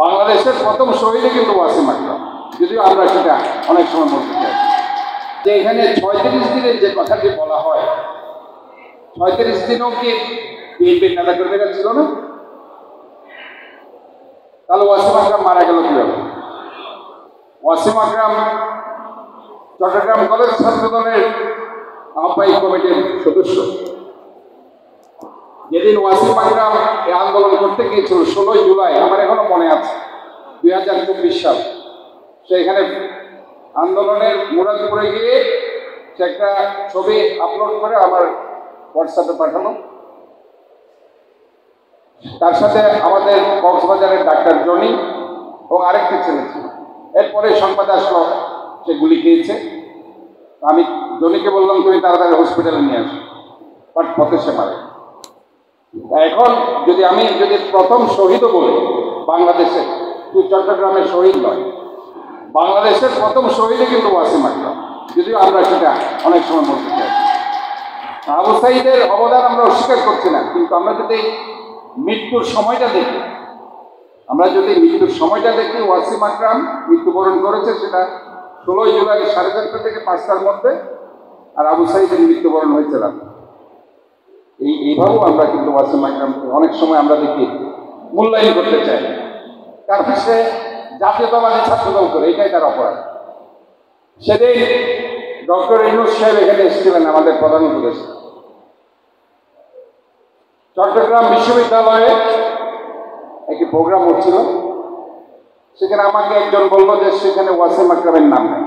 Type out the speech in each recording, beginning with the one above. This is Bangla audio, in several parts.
বাংলাদেশের প্রথম শহীদে কিন্তু ওয়াসিম আকরাম, যদিও আমরা সেটা অনেক সময় বলতে চাই যে এখানে ৩৬ দিনের যে কথাটি বলা হয়, ৩৬ দিনও কি বিএনপির নেতা কর্মীরা ছিল না? তাহলে ওয়াসিম আকরাম মারা গেল কিভাবে? ওয়াসিম আকরাম চট্টগ্রাম কলেজ ছাত্র দলের আহ্বায়ক কমিটির সদস্য। যেদিন ওয়াসিম আকরাম এই আন্দোলন করতে গিয়েছিল ১৬ জুলাই, আমার এখনো মনে আছে, ২০২৪ সাল, সে এখানে আন্দোলনের মুরাদপুরে গিয়ে সে একটা ছবি আপলোড করে আমার হোয়াটসঅ্যাপে পাঠানো। তার সাথে আমাদের কক্সবাজারের ডাক্তার জনি এবং আরেকটি ছেলে ছিল। এরপরে সংবাদ আসলো সে গুলি খেয়েছে। আমি জনিকে বললাম তুমি তাড়াতাড়ি হসপিটালে নিয়ে আসো, বাট পথে সে মারে। এখন যদি প্রথম শহীদও বলি বাংলাদেশে, তুই চট্টগ্রামের শহীদ নয়, বাংলাদেশের প্রথম শহীদে কিন্তু ওয়াসিম আকরাম, যদিও আমরা সেটা অনেক সময় বলতে চাই। আবু সাঈদের অবদান আমরা অস্বীকার করছি না, কিন্তু আমরা যদি মৃত্যুর সময়টা দেখি, ওয়াসিম আকরাম মৃত্যুবরণ করেছে সেটা ১৬ জুলাই 4:30 থেকে 5টার মধ্যে, আর আবু সাঈদের মৃত্যুবরণ হয়েছে রাত। এইভাবেও আমরা কিন্তু ওয়াসিম আকরামকে অনেক সময় আমরা দেখি মূল্যায়ন করতে চাই, কারণ সে জাতীয়তাবাদী ছাত্রদল করে, এটাই তার অপরাধ। সেদিন ডক্টর ইউনূস সাহেব এখানে এসেছিলেন, আমাদের প্রধান উপদেষ্টা। চট্টগ্রাম বিশ্ববিদ্যালয়ে একটি প্রোগ্রাম হচ্ছিল, সেখানে আমাকে একজন বললো যে সেখানে ওয়াসিম আকরামের নাম নেই।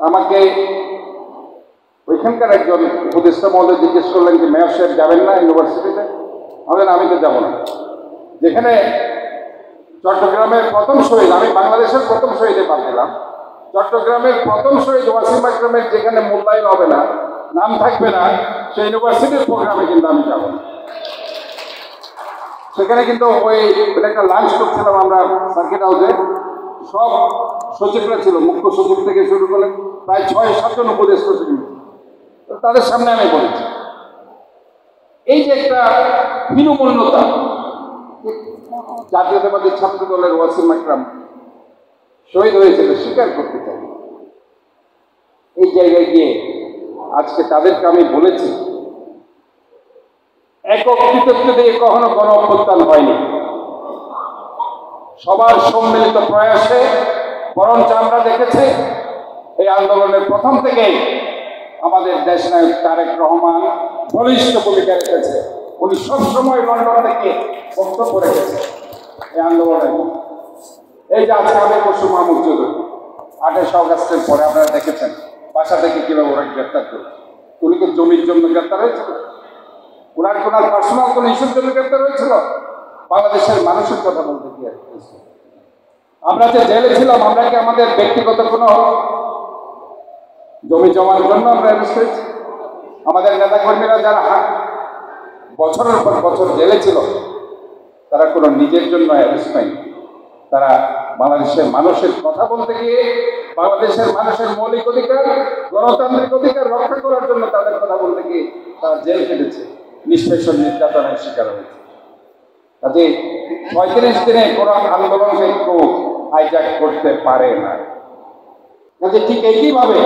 আমাকে ওইখানকার একজন উপদেষ্টা মহোদয় জিজ্ঞেস করলেন যে মেয়র সাহেব যাবেন না ইউনিভার্সিটিতে? আমি তো যাবো না। যেখানে চট্টগ্রামের প্রথম শহীদ, আমি বাংলাদেশের প্রথম শহীদে বাদ দিলাম, চট্টগ্রামের প্রথম শহীদ ওয়াসিম আকরামের যেখানে মূল্যায়ন হবে না, নাম থাকবে না, সেই ইউনিভার্সিটির প্রোগ্রামে কিন্তু আমি যাব না। সেখানে কিন্তু একটা লাঞ্চ করছিলাম আমরা সার্কিট হাউসে, সব সচিবরা ছিল, মুখ্য সচিব থেকে শুরু করে প্রায় ৬-৭ জন উপদেষ্টা ছিল। তাদের সামনে আমি বলেছি এই যে একটা হীনমন্যতা, জাতীয়তাবাদী ছাত্র দলের ওয়াসিম আকরাম শহীদ হয়েছিল স্বীকার করতে চাই। এই জায়গায় গিয়ে আজকে তাদেরকে আমি বলেছি, একক কৃতিত্ব দিয়ে কখনো গণ অভ্যুত্থান হয়নি, সবার সম্মিলিত প্রয়াসে, বরঞ্চ আমরা দেখেছি এই আন্দোলনের প্রথম থেকেই আমাদের দেশনায়ক তারেক রহমান বলিষ্ঠ ভূমিকা রেখেছে। উনি সবসময় লন্ডন থেকে বক্তব্য রেখেছে এই আন্দোলনে। এই যে আজকে আমি পরশু মাহমুদ চৌধুরী 28 অগাস্টের পরে আপনারা দেখেছেন বাসা থেকে কিভাবে ওরা গ্রেপ্তার করেছে। উনি কি জমির জন্য গ্রেপ্তার হয়েছিল? ওনার পার্সোনাল কোনো ইস্যুর জন্য গ্রেপ্তার হয়েছিল? বাংলাদেশের মানুষের কথা বলতে কি হয়েছে? আমরা যে জেলে ছিলাম, আমরা কি আমাদের ব্যক্তিগত কোনো জমি জমার জন্য আমরা অ্যারেস্ট হয়েছি? আমাদের নেতাকর্মীরা যারা বছরের পর বছর জেলে ছিল, তারা কোনো নিজের জন্য অ্যারেস্ট পায়নি। তারা বাংলাদেশের মানুষের কথা বলতে গিয়ে, বাংলাদেশের মানুষের মৌলিক অধিকার, গণতান্ত্রিক অধিকার রক্ষা করার জন্য তাদের কথা বলতে গিয়ে তারা জেল খেটেছে, নিষ্পেষণ নির্যাতনের শিকার হয়েছে। কাজে ৩৫ দিনে কোনো আন্দোলনকে কেউ হাইজ্যাক করতে পারে না। কাজে ঠিক একইভাবে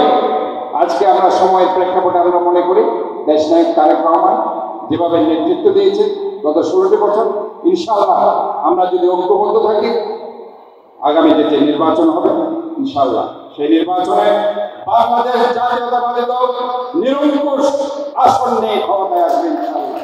আজকে আমরা সময়ের প্রেক্ষাপটে আমরা মনে করি দেশনায়ক তারেক রহমান যেভাবে নেতৃত্ব দিয়েছে গত 16টি বছর, ইনশাআল্লাহ আমরা যদি ঐক্যবদ্ধ থাকি, আগামীতে যে নির্বাচন হবে ইনশাআল্লাহ সেই নির্বাচনে বাংলাদেশ জাতীয়তাবাদী দল নিরঙ্কুশ আসন নিয়ে ক্ষমতায় আসবে ইনশাআল্লাহ।